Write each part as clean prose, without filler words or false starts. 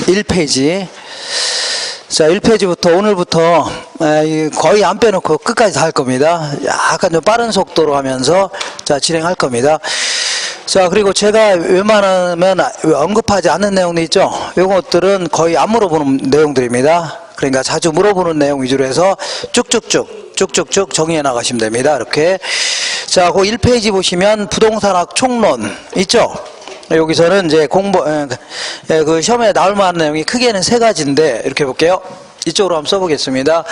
1페이지. 자, 1페이지부터 오늘부터 거의 안 빼놓고 끝까지 다 할 겁니다. 약간 좀 빠른 속도로 하면서 자, 진행할 겁니다. 자, 그리고 제가 웬만하면 언급하지 않는 내용들 있죠? 요것들은 거의 안 물어보는 내용들입니다. 그러니까 자주 물어보는 내용 위주로 해서 쭉쭉쭉 정리해 나가시면 됩니다. 이렇게. 자, 그 1페이지 보시면 부동산학 총론 있죠? 여기서는 이제 그 시험에 나올 만한 내용이 크게는 세 가지인데, 이렇게 볼게요. 이쪽으로 한번 써보겠습니다.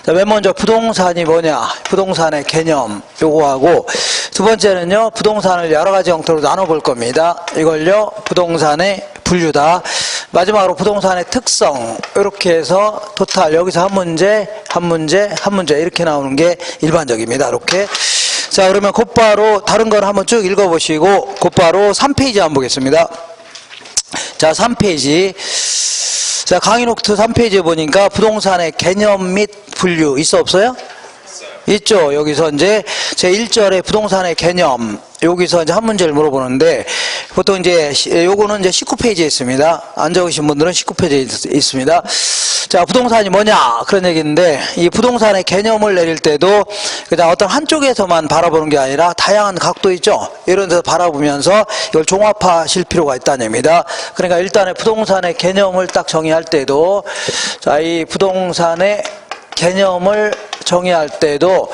자, 맨 먼저 부동산이 뭐냐, 부동산의 개념, 요거하고, 두 번째는요, 부동산을 여러 가지 형태로 나눠볼 겁니다. 이걸요, 부동산의 분류다. 마지막으로 부동산의 특성, 이렇게 해서 토탈, 여기서 한 문제 이렇게 나오는 게 일반적입니다. 이렇게. 자, 그러면 곧바로 다른 걸 한번 쭉 읽어보시고 곧바로 3페이지 한번 보겠습니다. 자, 3페이지. 자, 강의 노트 3페이지에 보니까 부동산의 개념 및 분류 있어 없어요? 있죠. 여기서 이제 제 1절에 부동산의 개념, 여기서 이제 한 문제를 물어보는데, 보통 이제 요거는 이제 19페이지에 있습니다. 안 적으신 분들은 19페이지에 있습니다. 자, 부동산이 뭐냐, 그런 얘기인데, 이 부동산의 개념을 내릴 때도 그냥 어떤 한쪽에서만 바라보는 게 아니라 다양한 각도 있죠. 이런 데서 바라보면서 이걸 종합하실 필요가 있다는 얘기입니다. 그러니까 일단은 부동산의 개념을 딱 정의할 때도, 자, 이 부동산의 개념을 정의할 때도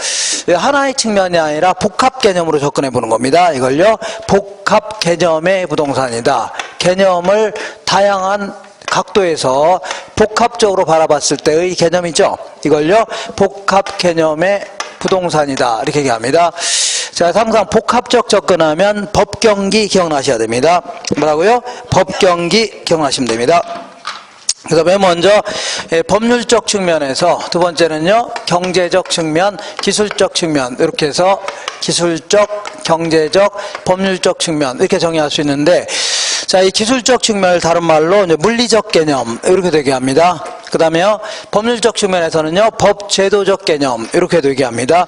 하나의 측면이 아니라 복합 개념으로 접근해 보는 겁니다. 이걸요, 복합 개념의 부동산이다. 개념을 다양한 각도에서 복합적으로 바라봤을 때의 개념이죠. 이걸요, 복합 개념의 부동산이다. 이렇게 얘기합니다. 자, 항상 복합적 접근하면 법경기 기억나셔야 됩니다. 뭐라고요? 법경기 기억나시면 됩니다. 그래서 맨 먼저 법률적 측면에서, 두 번째는요, 경제적 측면, 기술적 측면, 이렇게 해서 기술적, 경제적, 법률적 측면 이렇게 정의할 수 있는데, 자, 이 기술적 측면을 다른 말로 이제 물리적 개념 이렇게 얘기합니다. 그 다음에요, 법률적 측면에서는요, 법제도적 개념 이렇게도 얘기합니다.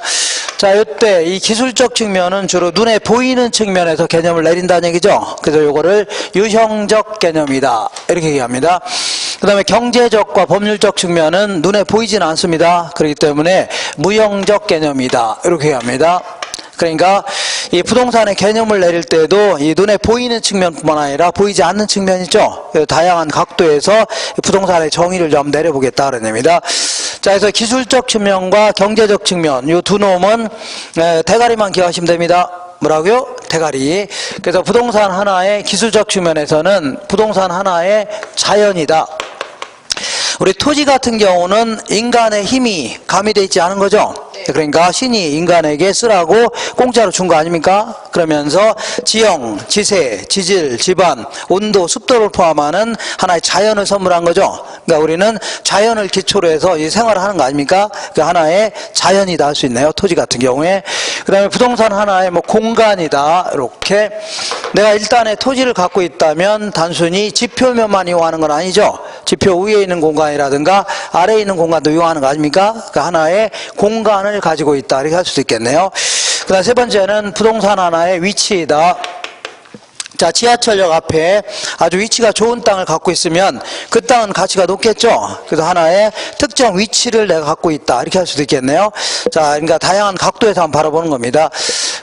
자, 이때 이 기술적 측면은 주로 눈에 보이는 측면에서 개념을 내린다는 얘기죠. 그래서 요거를 유형적 개념이다 이렇게 얘기합니다. 그 다음에 경제적과 법률적 측면은 눈에 보이진 않습니다. 그렇기 때문에 무형적 개념이다 이렇게 얘기합니다. 그러니까 이 부동산의 개념을 내릴 때도 이 눈에 보이는 측면뿐만 아니라 보이지 않는 측면 있죠. 다양한 각도에서 부동산의 정의를 좀 내려보겠다 그런 얘기입니다. 자, 그래서 기술적 측면과 경제적 측면, 이 두 놈은 대가리만 기억하시면 됩니다. 뭐라고요? 대가리. 그래서 부동산 하나의 기술적 측면에서는 부동산 하나의 자연이다. 우리 토지 같은 경우는 인간의 힘이 가미되어 있지 않은 거죠. 그러니까 신이 인간에게 쓰라고 공짜로 준 거 아닙니까? 그러면서 지형, 지세, 지질, 지반, 온도, 습도를 포함하는 하나의 자연을 선물한 거죠. 그러니까 우리는 자연을 기초로 해서 이 생활을 하는 거 아닙니까? 그 하나의 자연이다 할 수 있네요. 토지 같은 경우에. 그 다음에 부동산 하나의 뭐 공간이다. 이렇게. 내가 일단의 토지를 갖고 있다면 단순히 지표면만 이용하는 건 아니죠. 지표 위에 있는 공간이라든가 아래에 있는 공간도 이용하는 거 아닙니까? 그 하나의 공간을 가지고 있다 이렇게 할 수도 있겠네요. 그 다음 세 번째는 부동산 하나의 위치이다. 자, 지하철역 앞에 아주 위치가 좋은 땅을 갖고 있으면 그 땅은 가치가 높겠죠. 그래서 하나의 특정 위치를 내가 갖고 있다 이렇게 할 수도 있겠네요. 자, 그러니까 다양한 각도에서 한번 바라보는 겁니다.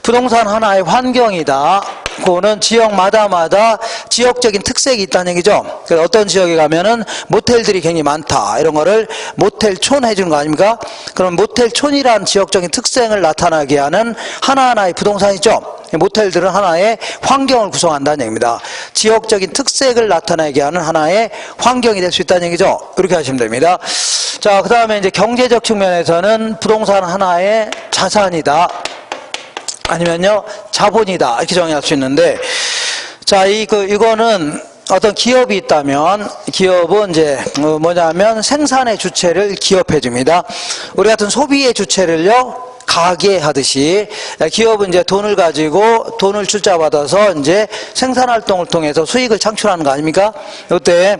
부동산 하나의 환경이다. 그거는 지역마다 지역적인 특색이 있다는 얘기죠. 그래서 어떤 지역에 가면은 모텔들이 굉장히 많다. 이런 거를 모텔촌 해주는 거 아닙니까? 그럼 모텔촌이라는 지역적인 특색을 나타나게 하는 하나하나의 부동산이죠. 모텔들은 하나의 환경을 구성한다는 얘기입니다. 지역적인 특색을 나타내게 하는 하나의 환경이 될 수 있다는 얘기죠. 이렇게 하시면 됩니다. 자, 그 다음에 이제 경제적 측면에서는 부동산 하나의 자산이다. 아니면요, 자본이다. 이렇게 정의할 수 있는데, 자, 이거는 어떤 기업이 있다면, 기업은 이제 뭐냐면 생산의 주체를 기업해 줍니다. 우리 같은 소비의 주체를요, 가게 하듯이 기업은 이제 돈을 가지고 돈을 출자받아서 이제 생산 활동을 통해서 수익을 창출하는 거 아닙니까? 이때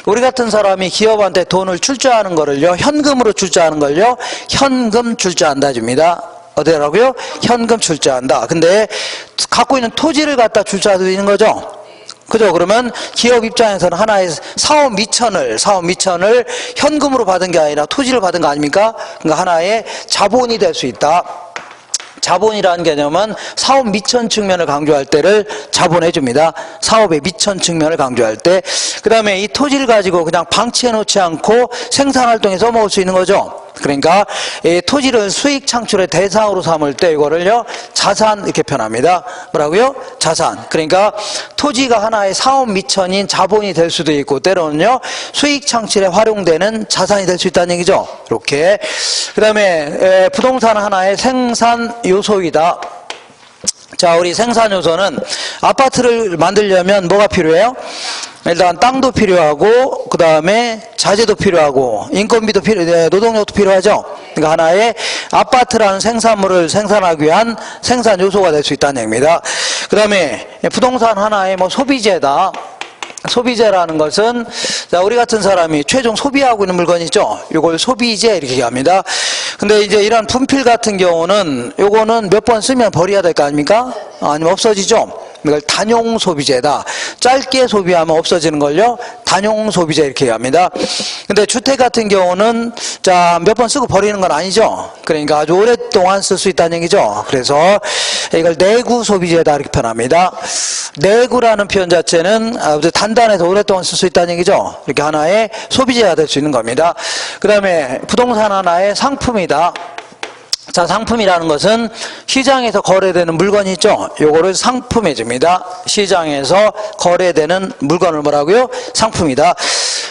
우리 같은 사람이 기업한테 돈을 출자하는 거를요, 현금으로 출자하는 걸요, 현금 출자한다 줍니다. 어디라고요? 현금 출자한다. 근데 갖고 있는 토지를 갖다 출자할 수 있는 거죠. 그죠? 그러면 기업 입장에서는 하나의 사업 미천을 현금으로 받은 게 아니라 토지를 받은 거 아닙니까? 그러니까 하나의 자본이 될 수 있다. 자본이라는 개념은 사업 미천 측면을 강조할 때를 자본해 줍니다. 사업의 미천 측면을 강조할 때. 그 다음에 이 토지를 가지고 그냥 방치해 놓지 않고 생산활동에 써먹을 수 있는 거죠. 그러니까 이 토지를 수익 창출의 대상으로 삼을 때 이거를요 자산 이렇게 표현합니다. 뭐라고요? 자산. 그러니까 토지가 하나의 사업 미천인 자본이 될 수도 있고 때로는요 수익 창출에 활용되는 자산이 될 수 있다는 얘기죠. 이렇게. 그 다음에 부동산 하나의 생산 요소이다. 자, 우리 생산 요소는 아파트를 만들려면 뭐가 필요해요? 일단 땅도 필요하고 그 다음에 자재도 필요하고 인건비도 노동력도 필요하죠. 그러니까 하나의 아파트라는 생산물을 생산하기 위한 생산 요소가 될 수 있다는 얘기입니다. 그 다음에 부동산 하나의 뭐 소비재다. 소비재라는 것은 자 우리 같은 사람이 최종 소비하고 있는 물건 있죠. 이걸 소비재 이렇게 얘기합니다. 근데 이제 이런 분필 같은 경우는 요거는 몇 번 쓰면 버려야 될 거 아닙니까? 아니면 없어지죠. 이걸 단용 소비재다. 짧게 소비하면 없어지는 걸요 단용 소비재 이렇게 얘기합니다. 근데 주택 같은 경우는 자 몇 번 쓰고 버리는 건 아니죠. 그러니까 아주 오랫동안 쓸 수 있다는 얘기죠. 그래서 이걸 내구 소비재다 이렇게 표현합니다. 내구라는 표현 자체는 아주 단단해서 오랫동안 쓸 수 있다는 얘기죠. 이렇게 하나의 소비재가 될 수 있는 겁니다. 그 다음에 부동산 하나의 상품이다. 자, 상품이라는 것은 시장에서 거래되는 물건이 있죠. 요거를 상품해 줍니다. 시장에서 거래되는 물건을 뭐라고요? 상품이다.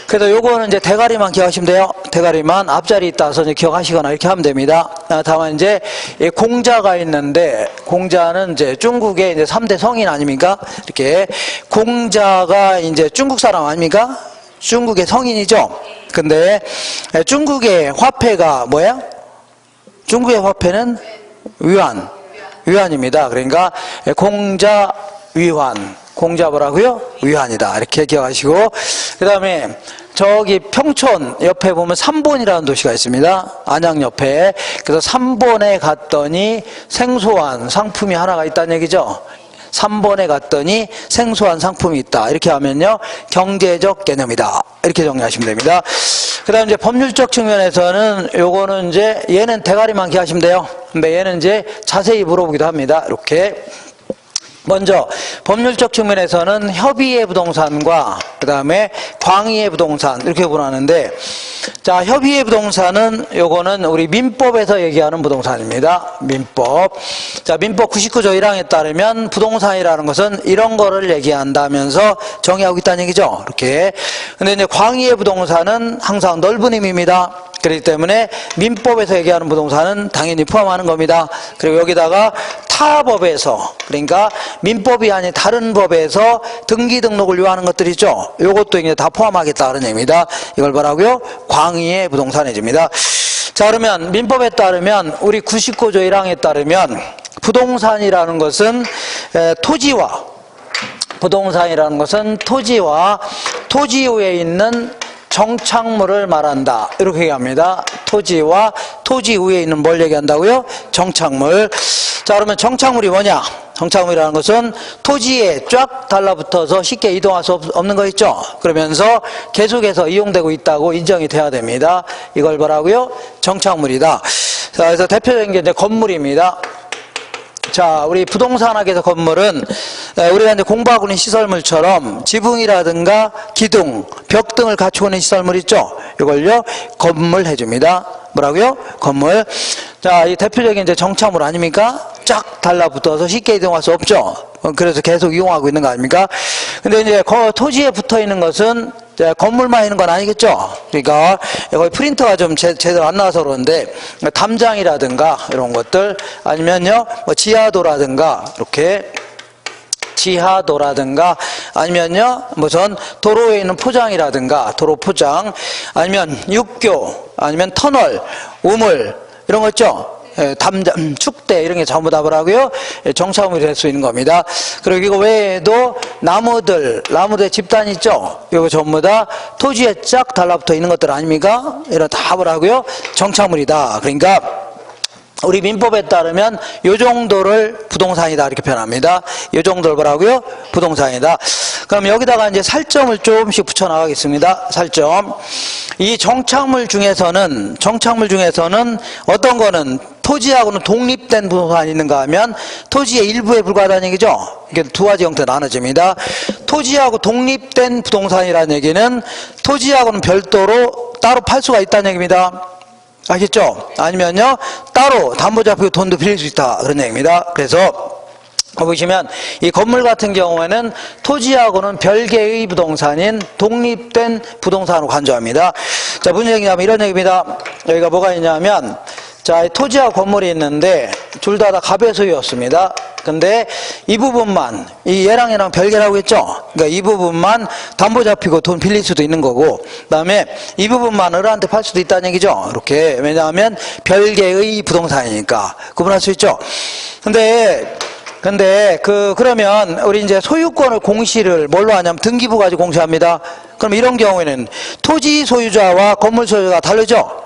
그래서 요거는 이제 대가리만 기억하시면 돼요. 대가리만 앞자리 따서 이제 기억하시거나 이렇게 하면 됩니다. 다만 이제 공자가 있는데 공자는 이제 중국의 이제 3대 성인 아닙니까? 이렇게 공자가 이제 중국 사람 아닙니까? 중국의 성인이죠. 근데 중국의 화폐가 뭐야? 중국의 화폐는 위안입니다. 그러니까 공자 위환, 공자 뭐라고요? 위환이다. 이렇게 기억하시고 그 다음에 저기 평촌 옆에 보면 삼본이라는 도시가 있습니다. 안양 옆에. 그래서 삼본에 갔더니 생소한 상품이 하나가 있다는 얘기죠. 3번에 갔더니 생소한 상품이 있다. 이렇게 하면요 경제적 개념이다. 이렇게 정리하시면 됩니다. 그 다음 이제 법률적 측면에서는 요거는 이제 얘는 대가리만 기하시면 돼요. 근데 얘는 이제 자세히 물어보기도 합니다. 이렇게. 먼저 법률적 측면에서는 협의의 부동산과 그 다음에 광의의 부동산 이렇게 구분하는데 자 협의의 부동산은 요거는 우리 민법에서 얘기하는 부동산입니다. 민법. 자 민법 99조 1항에 따르면 부동산이라는 것은 이런 거를 얘기한다면서 정의하고 있다는 얘기죠. 이렇게. 근데 이제 광의의 부동산은 항상 넓은 의미입니다. 그렇기 때문에 민법에서 얘기하는 부동산은 당연히 포함하는 겁니다. 그리고 여기다가 타 법에서 그러니까 민법이 아닌 다른 법에서 등기 등록을 요하는 것들 있죠. 요것도 이제 다 포함하겠다 그런 얘기입니다. 이걸 뭐라고요? 광의의 부동산에 줍니다. 자 그러면 민법에 따르면 우리 99조 1항에 따르면 부동산이라는 것은 토지와 토지 위에 있는 정착물을 말한다. 이렇게 얘기합니다. 토지와 토지 위에 있는 뭘 얘기한다고요? 정착물. 자 그러면 정착물이 뭐냐? 정착물이라는 것은 토지에 쫙 달라붙어서 쉽게 이동할 수 없는 거 있죠? 그러면서 계속해서 이용되고 있다고 인정이 돼야 됩니다. 이걸 뭐라고요? 정착물이다. 자 그래서 대표적인 게 이제 건물입니다. 자, 우리 부동산학에서 건물은 우리가 이제 공부하고 있는 시설물처럼 지붕이라든가 기둥, 벽 등을 갖추고 있는 시설물 있죠? 이걸요, 건물 해줍니다. 뭐라고요? 건물. 자, 이 대표적인 이제 정착물 아닙니까? 쫙 달라붙어서 쉽게 이동할 수 없죠? 그래서 계속 이용하고 있는 거 아닙니까? 근데 이제 토지에 붙어 있는 것은 건물만 있는 건 아니겠죠? 그러니까 거기 프린터가 좀 제대로 안 나와서 그러는데 담장이라든가 이런 것들 아니면요 뭐 지하도라든가 이렇게 지하도라든가 아니면요 무슨 도로에 있는 포장이라든가 도로 포장 아니면 육교 아니면 터널 우물 이런 거 있죠? 담장, 축대 이런 게 전부 다 뭐라고요? 정착물이 될 수 있는 겁니다. 그리고 이거 외에도 나무들 집단 있죠? 이거 전부 다 토지에 쫙 달라붙어 있는 것들 아닙니까? 이런 다 뭐라고요? 정착물이다. 그러니까 우리 민법에 따르면 요 정도를 부동산이다 이렇게 표현합니다. 요 정도를 뭐라고요? 부동산이다. 그럼 여기다가 이제 살점을 조금씩 붙여 나가겠습니다. 살점. 이 정착물 중에서는 어떤 거는 토지하고는 독립된 부동산이 있는가 하면 토지의 일부에 불과하다는 얘기죠. 이게 두 가지 형태로 나눠집니다. 토지하고 독립된 부동산이라는 얘기는 토지하고는 별도로 따로 팔 수가 있다는 얘기입니다. 아시겠죠? 아니면요, 따로 담보 잡히고 돈도 빌릴 수 있다. 그런 얘기입니다. 그래서, 보시면, 이 건물 같은 경우에는 토지하고는 별개의 부동산인 독립된 부동산으로 간주합니다. 자, 무슨 얘기냐면 이런 얘기입니다. 여기가 뭐가 있냐면, 자, 토지하고 건물이 있는데, 둘 다 갑의 소유였습니다. 근데 이 부분만, 이 얘랑 별개라고 했죠? 그러니까 이 부분만 담보 잡히고 돈 빌릴 수도 있는 거고, 그 다음에 이 부분만 을한테 팔 수도 있다는 얘기죠? 이렇게. 왜냐하면 별개의 부동산이니까. 구분할 수 있죠? 그러면 우리 이제 소유권을 공시를 뭘로 하냐면 등기부 가지고 공시합니다. 그럼 이런 경우에는 토지 소유자와 건물 소유자가 다르죠?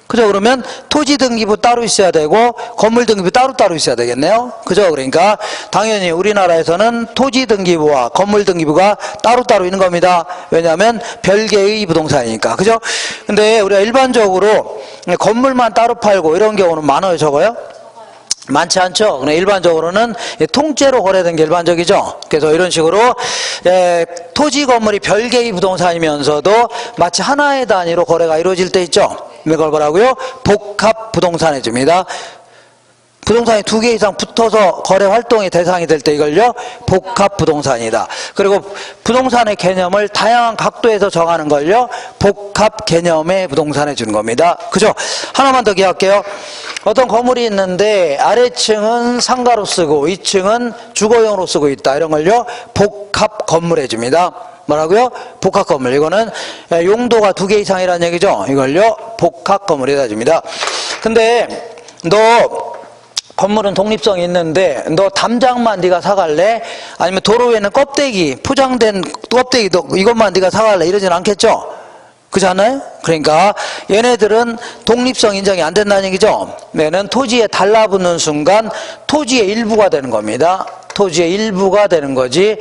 그죠? 그러면 토지 등기부 따로 있어야 되고 건물 등기부 따로 있어야 되겠네요. 그죠? 그러니까 당연히 우리나라에서는 토지 등기부와 건물 등기부가 따로 있는 겁니다. 왜냐하면 별개의 부동산이니까. 그죠? 근데 우리가 일반적으로 건물만 따로 팔고 이런 경우는 많아요, 적어요? 많지 않죠. 그냥 일반적으로는 통째로 거래된 게 일반적이죠. 그래서 이런 식으로 토지 건물이 별개의 부동산이면서도 마치 하나의 단위로 거래가 이루어질 때 있죠. 이걸 뭐라고요? 복합 부동산 해줍니다. 부동산이 두 개 이상 붙어서 거래 활동의 대상이 될 때 이걸요 복합 부동산이다. 그리고 부동산의 개념을 다양한 각도에서 정하는 걸요 복합 개념의 부동산해 주는 겁니다. 그죠? 하나만 더 기억할게요. 어떤 건물이 있는데 아래층은 상가로 쓰고 위층은 주거용으로 쓰고 있다. 이런 걸요 복합 건물 해줍니다. 뭐라고요? 복합 건물. 이거는 용도가 두 개 이상이라는 얘기죠. 이걸요 복합 건물 해줍니다. 근데 너 건물은 독립성이 있는데 너 담장만 네가 사갈래? 아니면 도로 위에는 껍데기, 포장된 껍데기 이것만 네가 사갈래? 이러진 않겠죠? 그렇지 않나요? 그러니까 얘네들은 독립성 인정이 안 된다는 얘기죠. 얘는 토지에 달라붙는 순간 토지의 일부가 되는 겁니다. 토지의 일부가 되는 거지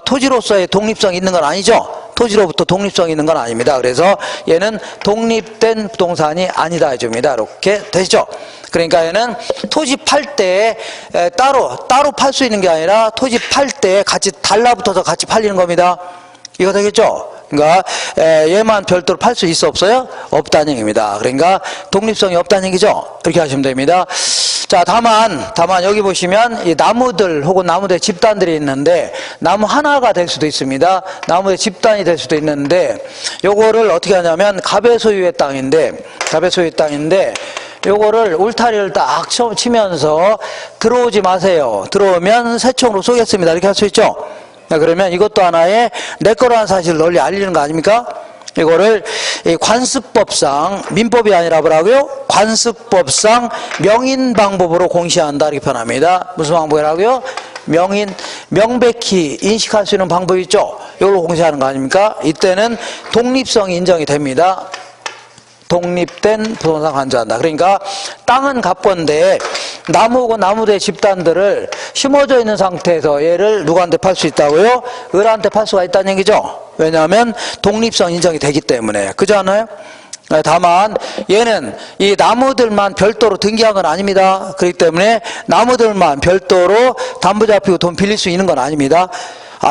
토지로서의 독립성이 있는 건 아니죠. 토지로부터 독립성이 있는 건 아닙니다. 그래서 얘는 독립된 부동산이 아니다 해줍니다. 이렇게 되시죠. 그러니까 얘는 토지 팔 때 따로 팔 수 있는 게 아니라 토지 팔 때 같이 달라붙어서 같이 팔리는 겁니다. 이거 되겠죠? 그러니까 얘만 별도로 팔 수 있어 없어요? 없다는 얘기입니다. 그러니까 독립성이 없다는 얘기죠. 이렇게 하시면 됩니다. 자, 다만 여기 보시면 이 나무들 혹은 나무들 집단들이 있는데 나무 하나가 될 수도 있습니다. 나무의 집단이 될 수도 있는데 요거를 어떻게 하냐면 갑의 소유의 땅인데 요거를 울타리를 딱 치면서 들어오지 마세요. 들어오면 새총으로 쏘겠습니다. 이렇게 할 수 있죠. 그러면 이것도 하나의 내 거라는 사실을 널리 알리는 거 아닙니까? 이거를 관습법상 민법이 아니라 뭐라고요? 관습법상 명인 방법으로 공시한다 이렇게 표현합니다. 무슨 방법이라고요? 명백히 인식할 수 있는 방법이 있죠. 이걸로 공시하는 거 아닙니까? 이때는 독립성이 인정이 됩니다. 독립된 부동산 간주한다. 그러니까 땅은 갑건데 나무고 나무대 집단들을 심어져 있는 상태에서 얘를 누구한테 팔 수 있다고요? 을한테 팔 수가 있다는 얘기죠. 왜냐하면 독립성 인정이 되기 때문에. 그렇지 않아요? 다만 얘는 이 나무들만 별도로 등기한 건 아닙니다. 그렇기 때문에 나무들만 별도로 담보 잡히고 돈 빌릴 수 있는 건 아닙니다.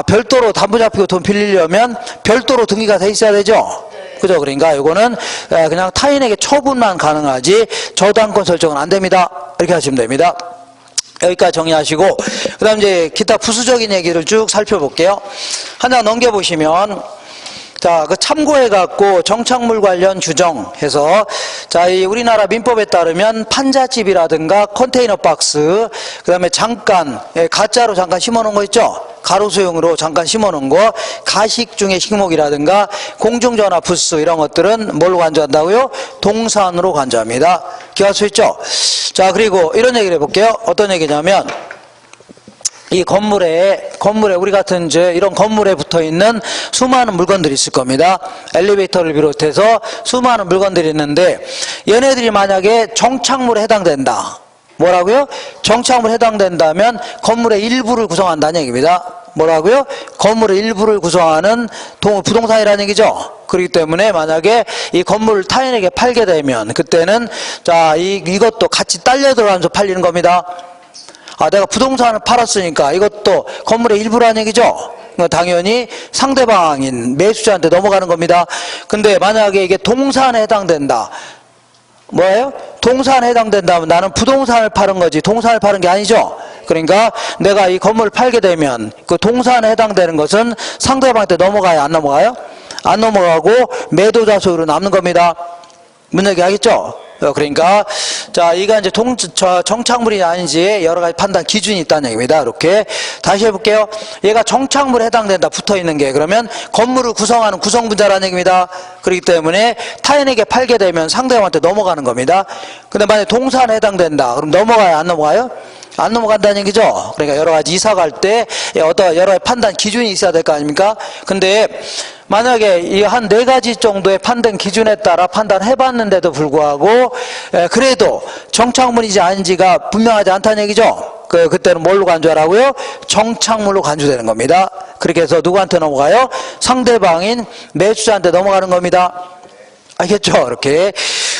별도로 담보 잡히고 돈 빌리려면 별도로 등기가 돼 있어야 되죠. 그죠? 그러니까 이거는 그냥 타인에게 처분만 가능하지 저당권 설정은 안 됩니다. 이렇게 하시면 됩니다. 여기까지 정리하시고 그 다음 이제 기타 부수적인 얘기를 쭉 살펴볼게요. 하나 넘겨보시면 자, 그 참고해갖고 정착물 관련 규정해서 자, 이 우리나라 민법에 따르면 판잣집이라든가 컨테이너 박스, 그 다음에 잠깐, 가짜로 잠깐 심어놓은 거 있죠? 가로수용으로 잠깐 심어놓은 거, 가식 중에 식목이라든가 공중전화 부스 이런 것들은 뭘로 간주한다고요? 동산으로 간주합니다. 기억할 수 있죠? 자, 그리고 이런 얘기를 해볼게요. 어떤 얘기냐면 이 건물에 우리 같은 이제 이런 건물에 붙어 있는 수많은 물건들이 있을 겁니다. 엘리베이터를 비롯해서 수많은 물건들이 있는데 얘네들이 만약에 정착물에 해당된다. 뭐라고요? 정착물에 해당된다면 건물의 일부를 구성한다는 얘기입니다. 뭐라고요? 건물의 일부를 구성하는 부동산이라는 얘기죠. 그렇기 때문에 만약에 이 건물을 타인에게 팔게 되면 그때는 자, 이것도 같이 딸려 들어가면서 팔리는 겁니다. 내가 부동산을 팔았으니까 이것도 건물의 일부라는 얘기죠. 당연히 상대방인 매수자한테 넘어가는 겁니다. 근데 만약에 이게 동산에 해당된다. 뭐예요? 동산에 해당된다면 나는 부동산을 파는 거지 동산을 파는 게 아니죠. 그러니까 내가 이 건물을 팔게 되면 그 동산에 해당되는 것은 상대방한테 넘어가요? 안 넘어가요? 안 넘어가고 매도자 소유로 남는 겁니다. 무슨 얘기 하겠죠? 그러니까 자, 이가 이제 정착물이 아닌지 여러 가지 판단 기준이 있다는 얘기입니다. 이렇게 다시 해볼게요. 얘가 정착물에 해당된다. 붙어 있는 게 그러면 건물을 구성하는 구성분자라는 얘기입니다. 그렇기 때문에 타인에게 팔게 되면 상대방한테 넘어가는 겁니다. 근데 만약에 동산에 해당된다. 그럼 넘어가요? 안 넘어가요? 안 넘어간다는 얘기죠. 그러니까 여러 가지 이사 갈 때 어떤 여러 가지 판단 기준이 있어야 될 거 아닙니까? 근데 만약에 이 한 4가지 정도의 판단 기준에 따라 판단해 봤는데도 불구하고 그래도 정착물인지 아닌지가 분명하지 않다는 얘기죠. 그때는 뭘로 간주하라고요? 정착물로 간주되는 겁니다. 그렇게 해서 누구한테 넘어가요? 상대방인 매수자한테 넘어가는 겁니다. 알겠죠? 이렇게.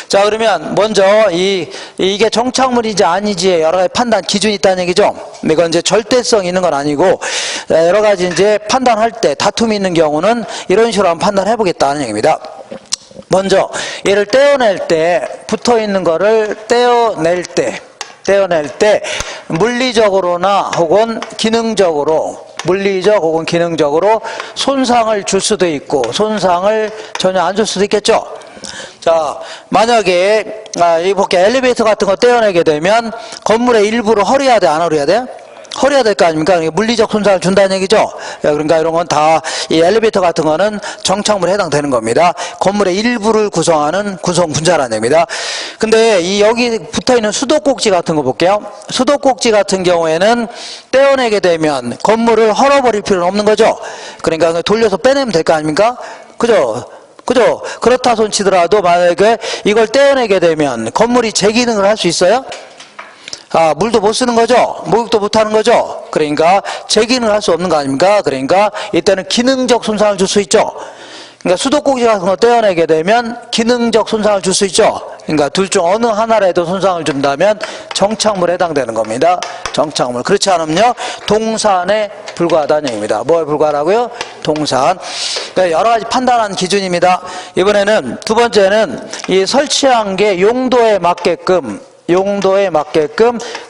자, 그러면 먼저 이게 정착물인지 아니지의 여러 가지 판단 기준이 있다는 얘기죠. 이건 이제 절대성 있는 건 아니고 여러 가지 이제 판단할 때 다툼이 있는 경우는 이런 식으로 한번 판단해 보겠다는 얘기입니다. 먼저 얘를 떼어낼 때 붙어 있는 거를 떼어낼 때 물리적으로나 혹은 기능적으로 물리적 혹은 기능적으로 손상을 줄 수도 있고 손상을 전혀 안 줄 수도 있겠죠. 자, 만약에 이 볼게 엘리베이터 같은 거 떼어내게 되면 건물의 일부를 허려야 돼, 안 허려야 돼? 허려야 될 거 아닙니까? 물리적 손상을 준다는 얘기죠. 그러니까 이런 건 다 이 엘리베이터 같은 거는 정착물에 해당되는 겁니다. 건물의 일부를 구성하는 구성 분자라는 얘기입니다. 근데 이 여기 붙어 있는 수도꼭지 같은 거 볼게요. 수도꼭지 같은 경우에는 떼어내게 되면 건물을 헐어버릴 필요는 없는 거죠. 그러니까 돌려서 빼내면 될 거 아닙니까? 그죠? 그렇다 손 치더라도 만약에 이걸 떼어내게 되면 건물이 재기능을 할 수 있어요? 물도 못 쓰는 거죠? 목욕도 못 하는 거죠? 그러니까 재기능을 할 수 없는 거 아닙니까? 그러니까 이때는 기능적 손상을 줄 수 있죠? 그러니까 수도꼭지 같은 거 떼어내게 되면 기능적 손상을 줄 수 있죠? 그러니까 둘 중 어느 하나라도 손상을 준다면 정착물에 해당되는 겁니다. 정착물. 그렇지 않으면요, 동산에 불과하다는 얘기입니다. 뭐에 불과하다고요? 동산. 그러니까 여러 가지 판단하는 기준입니다. 이번에는 두 번째는 이 설치한 게 용도에 맞게끔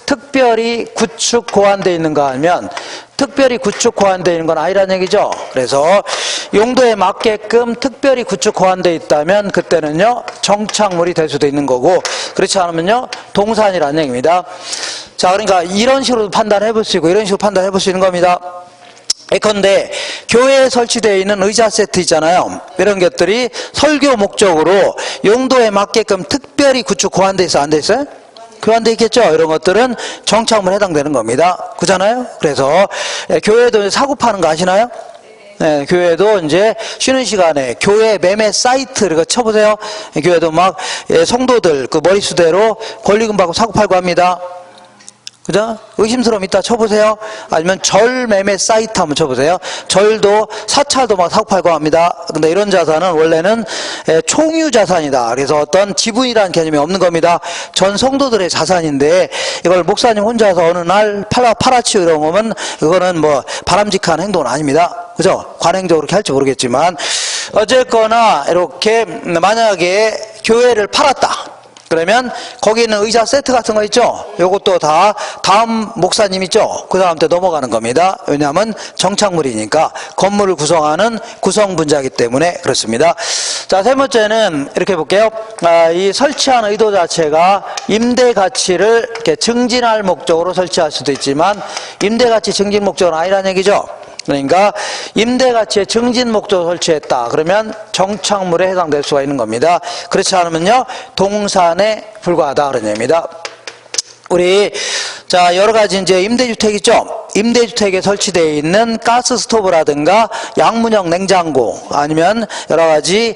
특별히 구축 고안되어 있는가 하면 특별히 구축 고안되어 있는 건 아니라는 얘기죠. 그래서 용도에 맞게끔 특별히 구축 고안되어 있다면 그때는요 정착물이 될 수도 있는 거고 그렇지 않으면요 동산이라는 얘기입니다. 자, 그러니까 이런 식으로 판단해 볼 수 있고 이런 식으로 판단해 볼 수 있는 겁니다. 예컨대 교회에 설치되어 있는 의자 세트 있잖아요. 이런 것들이 설교 목적으로 용도에 맞게끔 특별히 구축 고안되어 있어 안 돼 있어요? 교환돼 있겠죠. 이런 것들은 정착물에 해당되는 겁니다. 그잖아요. 그래서 교회도 사고 파는 거 아시나요? 네, 교회도 이제 쉬는 시간에 교회 매매 사이트 이거 쳐보세요. 교회도 막 성도들 그 머리수대로 권리금 받고 사고 팔고 합니다. 그죠? 의심스러움 있다 쳐보세요. 아니면 절 매매 사이트 한번 쳐보세요. 절도 사찰도 막 사고 팔고 합니다. 근데 이런 자산은 원래는 총유 자산이다. 그래서 어떤 지분이라는 개념이 없는 겁니다. 전 성도들의 자산인데 이걸 목사님 혼자서 어느 날 팔아치우 이런 거면 그거는 뭐 바람직한 행동은 아닙니다. 그죠? 관행적으로 그렇게 할지 모르겠지만 어쨌거나 이렇게 만약에 교회를 팔았다. 그러면 거기 있는 의자 세트 같은 거 있죠? 요것도 다 다음 목사님 있죠? 그 사람한테 넘어가는 겁니다. 왜냐하면 정착물이니까 건물을 구성하는 구성분자이기 때문에 그렇습니다. 자, 세 번째는 이렇게 볼게요. 이 설치한 의도 자체가 임대 가치를 이렇게 증진할 목적으로 설치할 수도 있지만 임대 가치 증진 목적은 아니라는 얘기죠. 그러니까 임대가치의 증진 목적으로 설치했다. 그러면 정착물에 해당될 수가 있는 겁니다. 그렇지 않으면요 동산에 불과하다 그런 얘기입니다. 우리 자 여러 가지 이제 임대주택 있죠. 임대주택에 설치되어 있는 가스 스토브라든가 양문형 냉장고 아니면 여러 가지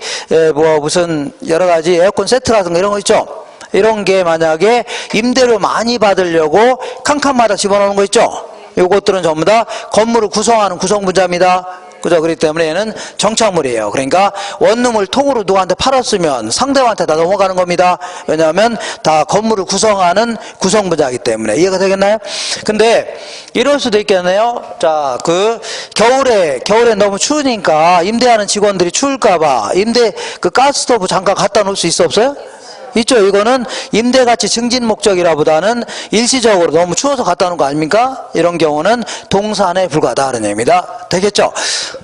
무슨 여러 가지 에어컨 세트 같은 거 이런 거 있죠. 이런 게 만약에 임대료 많이 받으려고 칸칸마다 집어넣는 거 있죠? 요것들은 전부 다 건물을 구성하는 구성분자입니다. 그죠? 그렇기 때문에 얘는 정착물이에요. 그러니까 원룸을 통으로 누구한테 팔았으면 상대방한테 다 넘어가는 겁니다. 왜냐하면 다 건물을 구성하는 구성분자이기 때문에. 이해가 되겠나요? 근데 이럴 수도 있겠네요. 자, 겨울에 너무 추우니까 임대하는 직원들이 추울까봐 가스스토브 잠깐 갖다 놓을 수 있어 없어요? 있죠. 이거는 임대가치 증진 목적이라 보다는 일시적으로 너무 추워서 갖다 놓은 거 아닙니까? 이런 경우는 동산에 불과하다는 얘기입니다. 되겠죠?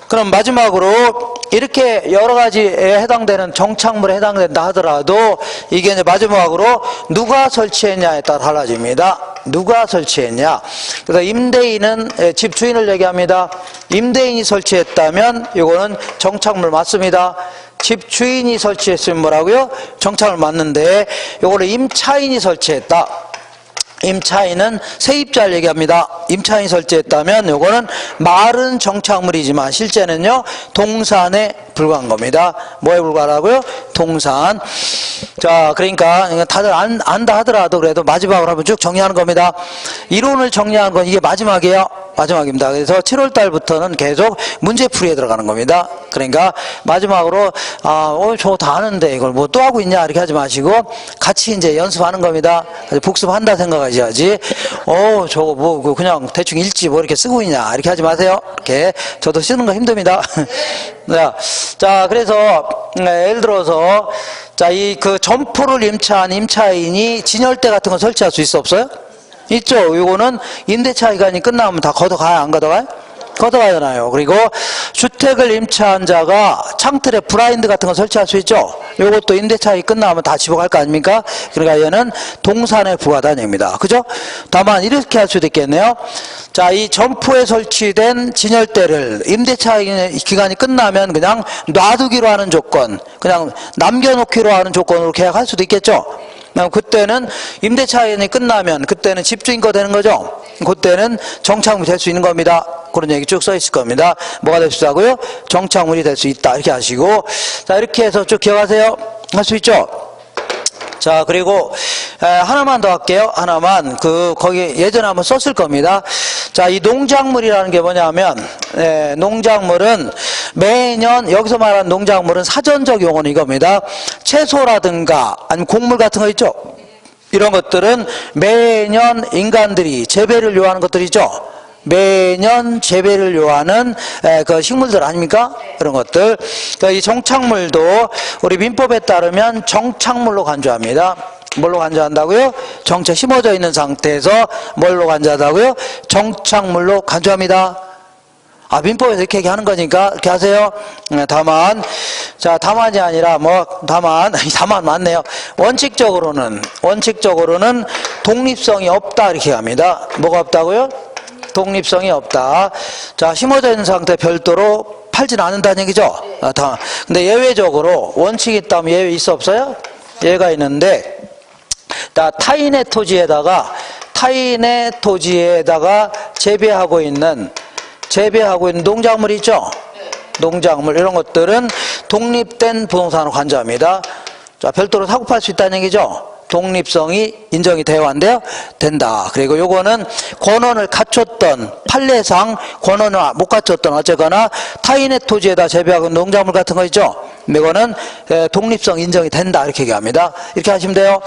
그럼 마지막으로 이렇게 여러 가지에 해당되는 정착물에 해당된다 하더라도 이게 이제 마지막으로 누가 설치했냐에 따라 달라집니다. 누가 설치했냐. 그래서 임대인은 집 주인을 얘기합니다. 임대인이 설치했다면 이거는 정착물 맞습니다. 집 주인이 설치했으면 뭐라고요? 정착을 맞는데 요거를 임차인이 설치했다. 임차인은 세입자를 얘기합니다. 임차인이 설치했다면 요거는 말은 정착물이지만 실제는요 동산에 불과한 겁니다. 뭐에 불과하라고요? 동산. 자, 그러니까 다들 안다 하더라도 그래도 마지막으로 한번 쭉 정리하는 겁니다. 이론을 정리하는 건 이게 마지막이에요. 마지막입니다. 그래서 7월 달부터는 계속 문제풀이에 들어가는 겁니다. 그러니까 마지막으로 저거 다 아는데 이걸 뭐 또 하고 있냐 이렇게 하지 마시고 같이 이제 연습하는 겁니다. 복습한다 생각하셔야지. 저거 뭐 그냥 대충 읽지 뭐 이렇게 쓰고 있냐 이렇게 하지 마세요. 이렇게 저도 쓰는 거 힘듭니다. 자, 그래서 예를 들어서 점포를 임차한 임차인이 진열대 같은 거 설치할 수 있어 없어요? 있죠. 이거는 임대차 기간이 끝나면 다 걷어가요? 안 걷어가요? 걷어가잖아요. 그리고 주택을 임차한 자가 창틀에 브라인드 같은 거 설치할 수 있죠. 이것도 임대차기 끝나면 다 집어갈 거 아닙니까? 그러니까 얘는 동산에 부과하다는 얘기입니다. 그죠? 다만 이렇게 할 수도 있겠네요. 자, 이 점포에 설치된 진열대를 임대차 기간이 끝나면 그냥 놔두기로 하는 조건, 그냥 남겨놓기로 하는 조건으로 계약할 수도 있겠죠. 그때는 임대차인이 끝나면 그때는 집주인 거 되는 거죠. 그때는 정착물이 될 수 있는 겁니다. 그런 얘기 쭉 써 있을 겁니다. 뭐가 될 수 있다고요? 정착물이 될 수 있다 이렇게 하시고, 자, 이렇게 해서 쭉 기억하세요. 할 수 있죠. 자, 그리고 하나만 더 할게요. 하나만. 거기 예전에 한번 썼을 겁니다. 자, 이 농작물이라는 게 뭐냐면 농작물은 매년, 여기서 말하는 농작물은 사전적 용어는 이겁니다. 채소라든가 아니면 곡물 같은 거 있죠. 이런 것들은 매년 인간들이 재배를 요하는 것들이죠. 매년 재배를 요하는 그 식물들 아닙니까? 그런 것들. 이 정착물도 우리 민법에 따르면 정착물로 간주합니다. 뭘로 간주한다고요? 정체 심어져 있는 상태에서 뭘로 간주한다고요? 정착물로 간주합니다. 민법에서 이렇게 얘기하는 거니까 이렇게 하세요. 다만, 자, 다만이 아니라 다만 맞네요. 원칙적으로는 독립성이 없다 이렇게 합니다. 뭐가 없다고요? 독립성이 없다. 자, 심어져 있는 상태 별도로 팔지는 않는다는 얘기죠. 근데 예외적으로 원칙이 있다면 예외 있어 없어요? 예가 있는데, 타인의 토지에다가 재배하고 있는 농작물 있죠? 농작물 이런 것들은 독립된 부동산으로 간주합니다. 자, 별도로 사고 팔 수 있다는 얘기죠. 독립성이 인정이 되어야 한대요? 된다. 그리고 요거는 권원을 갖췄던 판례상 권원을 못 갖췄던 어쨌거나 타인의 토지에다 재배하고 농작물 같은 거 있죠? 이거는 독립성 인정이 된다 이렇게 얘기합니다. 이렇게 하시면 돼요.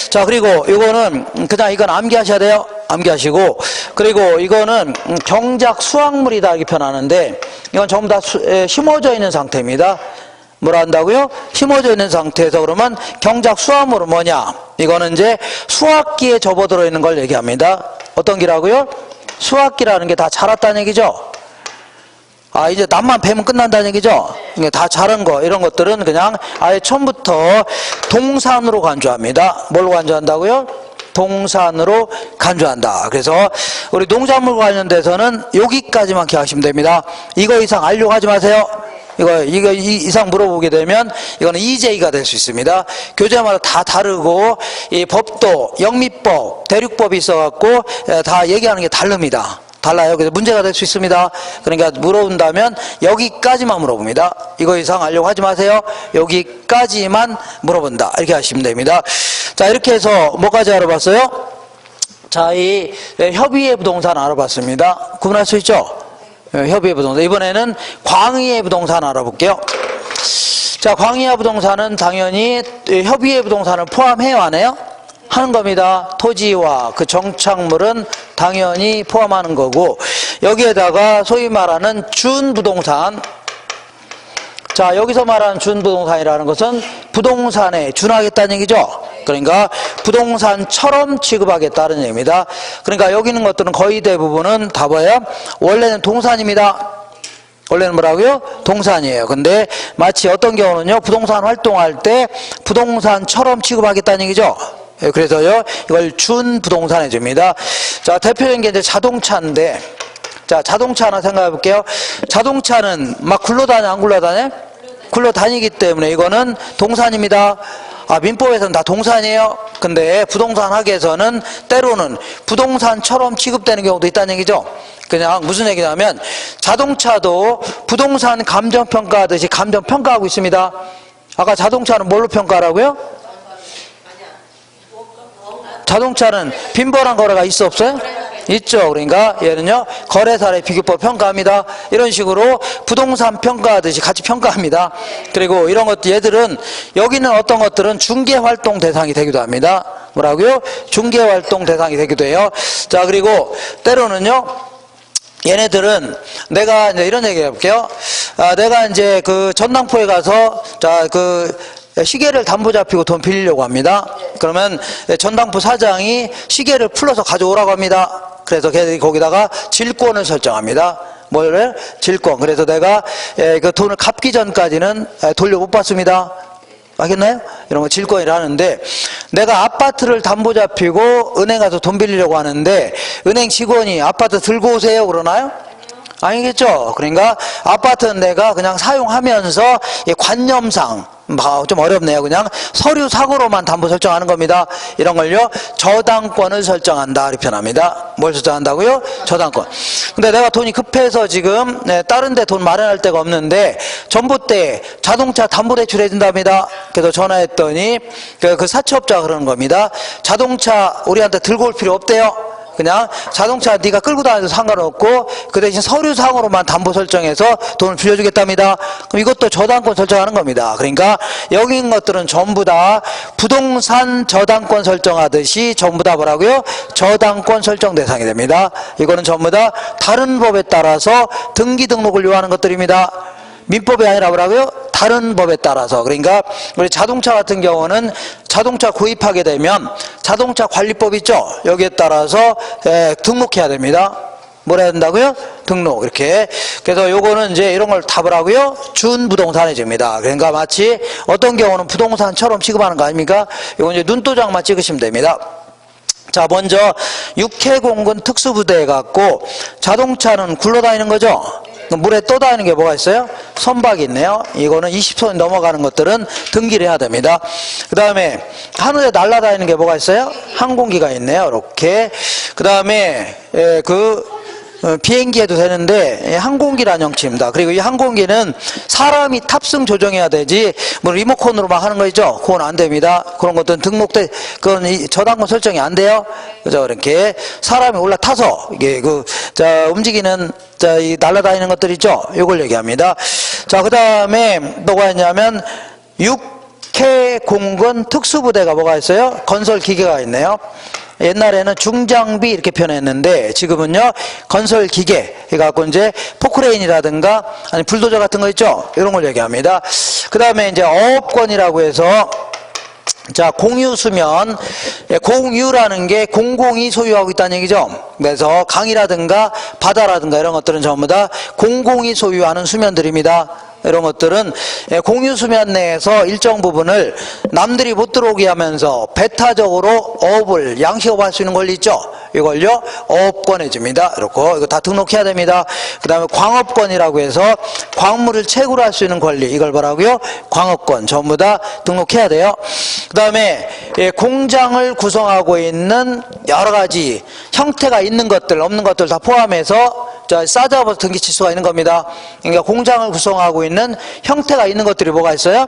자, 그리고 이거는 그냥 이건 암기하셔야 돼요. 암기하시고, 그리고 이거는 경작 수확물이다 이렇게 표현하는데 이건 전부 다 심어져 있는 상태입니다. 뭐라 한다고요? 심어져 있는 상태에서 그러면 경작 수확물은 뭐냐? 이거는 이제 수확기에 접어들어 있는 걸 얘기합니다. 어떤 기라고요? 수확기라는 게 다 자랐다는 얘기죠. 이제 남만 베면 끝난다는 얘기죠. 이게 다 자란 거 이런 것들은 그냥 아예 처음부터 동산으로 간주합니다. 뭘로 간주한다고요? 동산으로 간주한다. 그래서 우리 농작물 관련돼서는 여기까지만 기억하시면 됩니다. 이거 이상 알려고 하지 마세요. 이거 이상 물어보게 되면 이거는 EJ가 될 수 있습니다. 교재마다 다 다르고 이 법도 영미법, 대륙법이 있어갖고 다 얘기하는 게 다릅니다. 달라요. 그래서 문제가 될 수 있습니다. 그러니까 물어본다면 여기까지만 물어봅니다. 이거 이상 알려고 하지 마세요. 여기까지만 물어본다. 이렇게 하시면 됩니다. 자, 이렇게 해서 뭐까지 알아봤어요? 자, 이 협의의 부동산 알아봤습니다. 구분할 수 있죠? 협의의 부동산. 이번에는 광의의 부동산 알아볼게요. 자, 광의의 부동산은 당연히 협의의 부동산을 포함해요, 안 해요? 하는 겁니다. 토지와 그 정착물은 당연히 포함하는 거고, 여기에다가 소위 말하는 준부동산. 자, 여기서 말하는 준부동산이라는 것은 부동산에 준하겠다는 얘기죠. 그러니까 부동산처럼 취급하겠다는 얘기입니다. 그러니까 여기 있는 것들은 거의 대부분은 다 뭐예요? 원래는 동산입니다. 원래는 뭐라고요? 동산이에요. 근데 마치 어떤 경우는요, 부동산 활동할 때 부동산처럼 취급하겠다는 얘기죠. 그래서요, 이걸 준부동산 해줍니다. 자, 대표적인 게 이제 자동차인데, 자, 자동차 하나 생각해 볼게요. 자동차는 막 굴러다녀, 안 굴러다녀? 굴러다니기 때문에 이거는 동산입니다. 아, 민법에서는 다 동산이에요. 근데 부동산 학에서는 때로는 부동산처럼 취급되는 경우도 있다는 얘기죠. 그냥 무슨 얘기냐면 자동차도 부동산 감정평가하듯이 감정평가하고 있습니다. 아까 자동차는 뭘로 평가하라고요? 자동차는 빈번한 거래가 있어 없어요? 있죠. 그러니까 얘는요, 거래사례 비교법 평가합니다. 이런 식으로 부동산 평가하듯이 같이 평가합니다. 그리고 이런 것들, 얘들은 여기는 어떤 것들은 중개활동 대상이 되기도 합니다. 뭐라고요? 중개활동 대상이 되기도 해요. 자, 그리고 때로는요, 얘네들은 내가 이제 이런 얘기 해볼게요. 아, 내가 이제 그 전당포에 가서 시계를 담보 잡히고 돈 빌리려고 합니다. 그러면 전당포 사장이 시계를 풀러서 가져오라고 합니다. 그래서 걔들이 거기다가 질권을 설정합니다. 뭐를? 질권. 그래서 내가 그 돈을 갚기 전까지는 돌려 못 받습니다. 알겠나요? 이런 거 질권이라 하는데, 내가 아파트를 담보 잡히고 은행 가서 돈 빌리려고 하는데 은행 직원이 아파트 들고 오세요 그러나요? 아니겠죠. 그러니까 아파트는 내가 그냥 사용하면서 관념상 좀 어렵네요. 그냥 서류 사고로만 담보 설정하는 겁니다. 이런 걸요, 저당권을 설정한다 이렇게 표현합니다. 뭘 설정한다고요? 저당권. 근데 내가 돈이 급해서 지금 다른 데 돈 마련할 데가 없는데 전봇대 자동차 담보대출 해준답니다. 그래서 전화했더니 그 사채업자가 그러는 겁니다. 자동차 우리한테 들고 올 필요 없대요. 그냥 자동차 네가 끌고 다녀도 상관없고 그 대신 서류상으로만 담보 설정해서 돈을 빌려주겠답니다. 그럼 이것도 저당권 설정하는 겁니다. 그러니까 여기 있는 것들은 전부 다 부동산 저당권 설정하듯이 전부 다 뭐라고요? 저당권 설정 대상이 됩니다. 이거는 전부 다 다른 법에 따라서 등기 등록을 요하는 것들입니다. 민법이 아니라 뭐라고요? 다른 법에 따라서. 그러니까 우리 자동차 같은 경우는 자동차 구입하게 되면 자동차 관리법 있죠? 여기에 따라서 등록해야 됩니다. 뭘 해야 된다고요? 등록. 이렇게. 그래서 요거는 이제 이런 걸 답을 하고요, 준부동산에 줍니다. 그러니까 마치 어떤 경우는 부동산처럼 취급하는 거 아닙니까? 요거 이제 눈도장만 찍으시면 됩니다. 자, 먼저 육해공군 특수부대에 갖고 자동차는 굴러다니는 거죠? 물에 떠다니는 게 뭐가 있어요? 선박이 있네요. 이거는 20톤이 넘어가는 것들은 등기를 해야 됩니다. 그 다음에 하늘에 날아다니는 게 뭐가 있어요? 항공기가 있네요. 이렇게. 그 다음에 비행기 해도 되는데 항공기라는 형체입니다. 그리고 이 항공기는 사람이 탑승 조정해야 되지 뭐 리모컨으로 막 하는 거 있죠? 그건 안 됩니다. 그런 것들은 그건 저당권 설정이 안 돼요. 그죠? 이렇게 사람이 올라타서 이게 움직이는 이 날아다니는 것들 있죠? 이걸 얘기합니다. 자, 그 다음에 뭐가 있냐면 육해공군 특수부대가 뭐가 있어요? 건설 기계가 있네요. 옛날에는 중장비 이렇게 표현했는데 지금은요, 건설 기계 해갖고 이제 포크레인이라든가 아니 불도저 같은 거 있죠? 이런 걸 얘기합니다. 그 다음에 이제 어업권이라고 해서, 자, 공유수면, 공유라는 게 공공이 소유하고 있다는 얘기죠. 그래서 강이라든가 바다라든가 이런 것들은 전부 다 공공이 소유하는 수면들입니다. 이런 것들은 공유수면 내에서 일정 부분을 남들이 못 들어오게 하면서 배타적으로 어업을 양식업할 수 있는 권리 있죠. 이걸요 업권해 줍니다. 이렇게 이거 다 등록해야 됩니다. 그 다음에 광업권이라고 해서 광물을 채굴할 수 있는 권리, 이걸 뭐라고요? 광업권 전부 다 등록해야 돼요. 그 다음에 공장을 구성하고 있는 여러 가지 형태가 있는 것들 없는 것들 다 포함해서 싸잡아서 등기 칠 수가 있는 겁니다. 그러니까 공장을 구성하고 있는 형태가 있는 것들이 뭐가 있어요?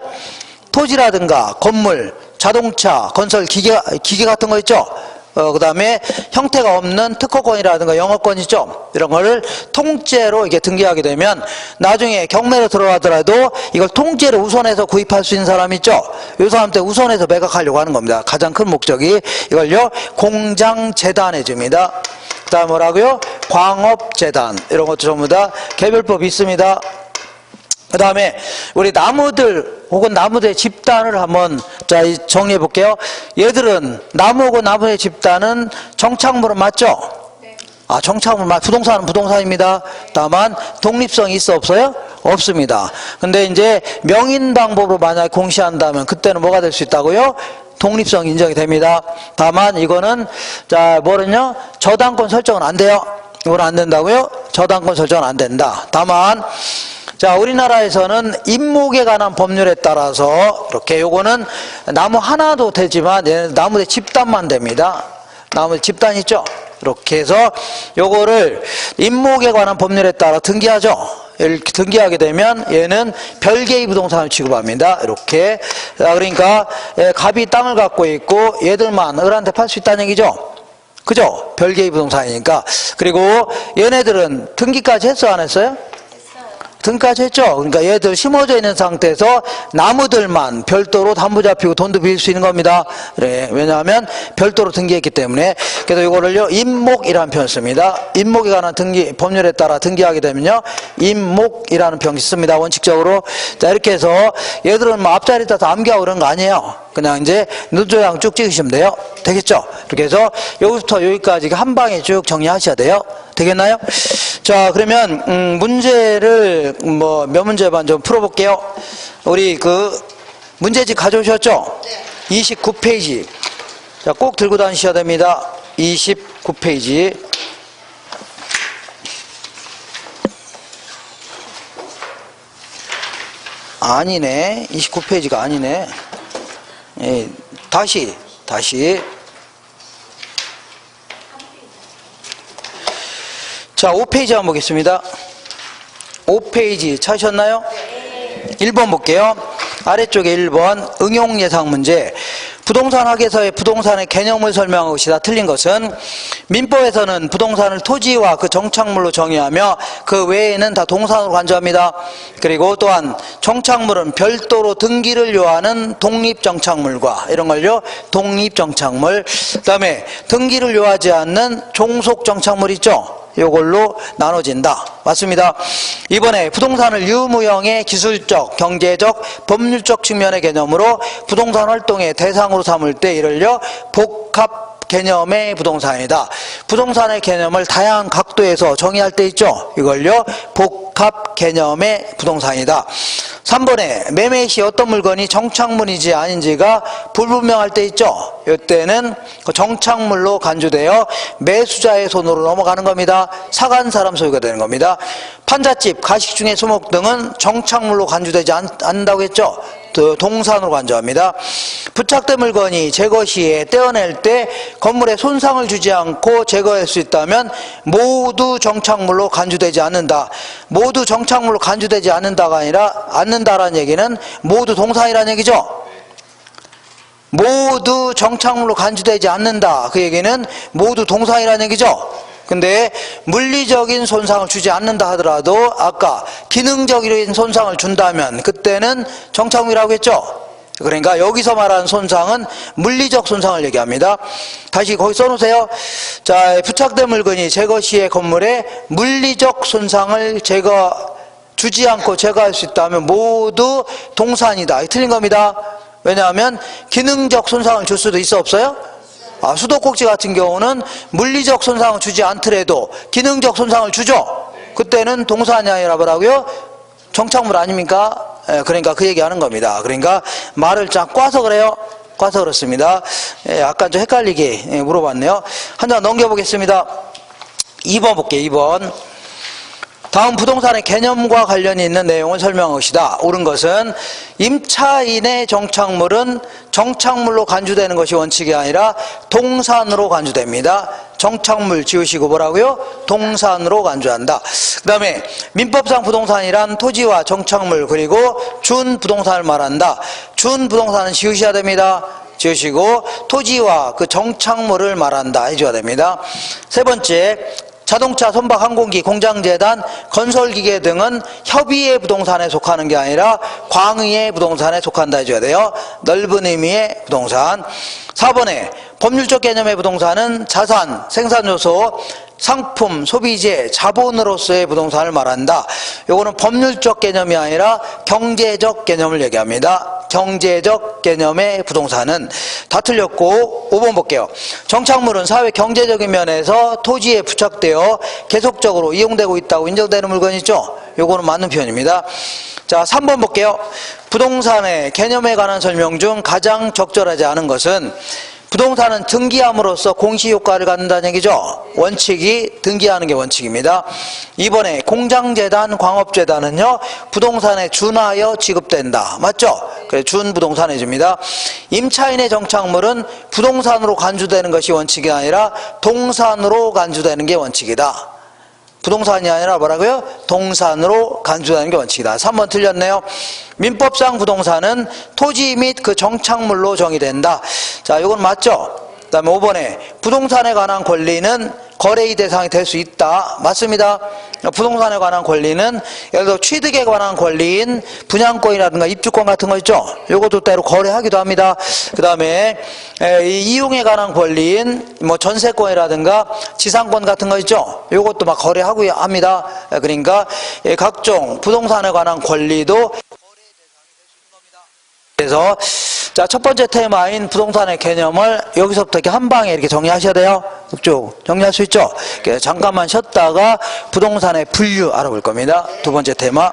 토지라든가 건물, 자동차, 건설 기계 같은 거 있죠? 그 다음에 형태가 없는 특허권이라든가 영업권 있죠? 이런 거를 통째로 이게 등기하게 되면 나중에 경매로 들어가더라도 이걸 통째로 우선해서 구입할 수 있는 사람 있죠? 이 사람한테 우선해서 매각하려고 하는 겁니다. 가장 큰 목적이 이걸요 공장재단해 줍니다. 그 다음 뭐라고요? 광업재단, 이런 것도 전부 다 개별법이 있습니다. 그 다음에 우리 나무들 혹은 나무들의 집단을 한번 정리해 볼게요. 얘들은 나무하고 나무의 집단은 정착물은 맞죠? 네. 정착물 부동산은 부동산입니다. 다만 독립성이 있어 없어요? 없습니다. 근데 이제 명인 방법으로 만약에 공시한다면 그때는 뭐가 될 수 있다고요? 독립성 인정이 됩니다. 다만 이거는 뭐는요? 저당권 설정은 안 돼요. 이건 안 된다고요? 저당권 설정은 안 된다. 다만 우리나라에서는 임목에 관한 법률에 따라서 이렇게 요거는 나무 하나도 되지만 얘는 나무의 집단만 됩니다. 나무의 집단 있죠? 이렇게 해서 요거를 임목에 관한 법률에 따라 등기하죠. 이렇게 등기하게 되면 얘는 별개의 부동산을 취급합니다. 이렇게. 그러니까 갑이 땅을 갖고 있고 얘들만 을한테 팔 수 있다는 얘기죠. 그죠? 별개의 부동산이니까. 그리고 얘네들은 등기까지 했어 안 했어요? 등까지 했죠. 그러니까 얘들 심어져 있는 상태에서 나무들만 별도로 담보 잡히고 돈도 빌릴 수 있는 겁니다. 그래. 왜냐하면 별도로 등기했기 때문에. 그래서 이거를요 임목이라는 표현을 씁니다. 임목에 관한 등기 법률에 따라 등기하게 되면요 임목이라는 표현이 씁니다. 원칙적으로. 이렇게 해서 얘들은 뭐 앞자리 따서 암기하고 그런 거 아니에요. 그냥 이제 눈조장 쭉 찍으시면 돼요. 되겠죠? 이렇게 해서 여기부터 여기까지 한 방에 쭉 정리하셔야 돼요. 되겠나요? 자, 그러면 문제를 뭐 몇 문제만 좀 풀어볼게요. 우리 문제집 가져오셨죠? 네. 29페이지. 자, 꼭 들고 다니셔야 됩니다. 29페이지. 아니네. 29페이지가 아니네. 예, 다시. 자, 5페이지 한번 보겠습니다. 5페이지 찾으셨나요? 네. 1번 볼게요. 아래쪽에 1번 응용예상 문제. 부동산 학에서의 부동산의 개념을 설명한 것이다. 틀린 것은 민법에서는 부동산을 토지와 그 정착물로 정의하며 그 외에는 다 동산으로 간주합니다. 그리고 또한 정착물은 별도로 등기를 요하는 독립정착물과 이런 걸요 독립정착물, 그 다음에 등기를 요하지 않는 종속정착물 있죠. 이걸로 나눠진다. 맞습니다. 이번에 부동산을 유무형의 기술적, 경제적, 법률적 측면의 개념으로 부동산 활동의 대상으로 삼을 때 이를요 복합 개념의 부동산이다. 부동산의 개념을 다양한 각도에서 정의할 때 있죠. 이걸요 복합 개념의 부동산이다. 3번에 매매 시 어떤 물건이 정착물인지 아닌지가 불분명할 때 있죠. 이때는 그 정착물로 간주되어 매수자의 손으로 넘어가는 겁니다. 사간 사람 소유가 되는 겁니다. 판잣집, 가식중의 수목 등은 정착물로 간주되지 않는다고 했죠. 동산으로 간주합니다. 부착된 물건이 제거 시에 떼어낼 때 건물에 손상을 주지 않고 제거할 수 있다면 모두 정착물로 간주되지 않는다. 모두 정착물로 간주되지 않는다가 아니라 않는다라는 얘기는 모두 동산이라는 얘기죠. 모두 정착물로 간주되지 않는다. 그 얘기는 모두 동산이라는 얘기죠. 근데 물리적인 손상을 주지 않는다 하더라도 아까 기능적인 손상을 준다면 그때는 정착물이라고 했죠. 그러니까 여기서 말하는 손상은 물리적 손상을 얘기합니다. 다시 거기 써놓으세요. 자, 부착된 물건이 제거 시에 건물에 물리적 손상을 주지 않고 제거할 수 있다면 모두 동산이다. 틀린 겁니다. 왜냐하면 기능적 손상을 줄 수도 있어 없어요? 수도꼭지 같은 경우는 물리적 손상을 주지 않더라도 기능적 손상을 주죠. 그때는 동산이 아니라 뭐라고요? 정착물 아닙니까? 그러니까 그 얘기하는 겁니다. 그러니까 말을 쫙 꽈서 그래요. 꽈서 그렇습니다. 약간 좀 헷갈리게 물어봤네요. 한 장 넘겨보겠습니다. 2번 볼게요. 2번. 다음 부동산의 개념과 관련이 있는 내용을 설명한 것이다. 옳은 것은 임차인의 정착물은 정착물로 간주되는 것이 원칙이 아니라 동산으로 간주됩니다. 정착물 지우시고 뭐라고요? 동산으로 간주한다. 그 다음에 민법상 부동산이란 토지와 정착물 그리고 준부동산을 말한다. 준부동산은 지우셔야 됩니다. 지우시고 토지와 그 정착물을 말한다 해줘야 됩니다. 세 번째, 자동차, 선박, 항공기, 공장재단, 건설기계 등은 협의의 부동산에 속하는 게 아니라 광의의 부동산에 속한다 해줘야 돼요. 넓은 의미의 부동산. 4번에 법률적 개념의 부동산은 자산, 생산요소, 상품, 소비재, 자본으로서의 부동산을 말한다. 요거는 법률적 개념이 아니라 경제적 개념을 얘기합니다. 경제적 개념의 부동산은 다 틀렸고 5번 볼게요. 정착물은 사회 경제적인 면에서 토지에 부착되어 계속적으로 이용되고 있다고 인정되는 물건이죠. 요거는 맞는 표현입니다. 자, 3번 볼게요. 부동산의 개념에 관한 설명 중 가장 적절하지 않은 것은 부동산은 등기함으로써 공시효과를 갖는다는 얘기죠. 원칙이 등기하는 게 원칙입니다. 이번에 공장재단, 광업재단은요 부동산에 준하여 지급된다. 맞죠? 그래 준부동산 해줍니다. 임차인의 정착물은 부동산으로 간주되는 것이 원칙이 아니라 동산으로 간주되는 게 원칙이다. 부동산이 아니라 뭐라고요? 동산으로 간주되는 게 원칙이다. 3번 틀렸네요. 민법상 부동산은 토지 및 그 정착물로 정의된다. 자, 이건 맞죠? 그 다음에 5번에 부동산에 관한 권리는 거래의 대상이 될 수 있다. 맞습니다. 부동산에 관한 권리는 예를 들어 취득에 관한 권리인 분양권이라든가 입주권 같은 거 있죠. 요것도 때로 거래하기도 합니다. 그 다음에 이용에 관한 권리인 뭐 전세권이라든가 지상권 같은 거 있죠. 요것도 막 거래하고 합니다. 그러니까 각종 부동산에 관한 권리도 그래서 자, 첫 번째 테마인 부동산의 개념을 여기서부터 이렇게 한 방에 이렇게 정리하셔야 돼요. 쭉 정리할 수 있죠? 잠깐만 쉬었다가 부동산의 분류 알아볼 겁니다. 두 번째 테마.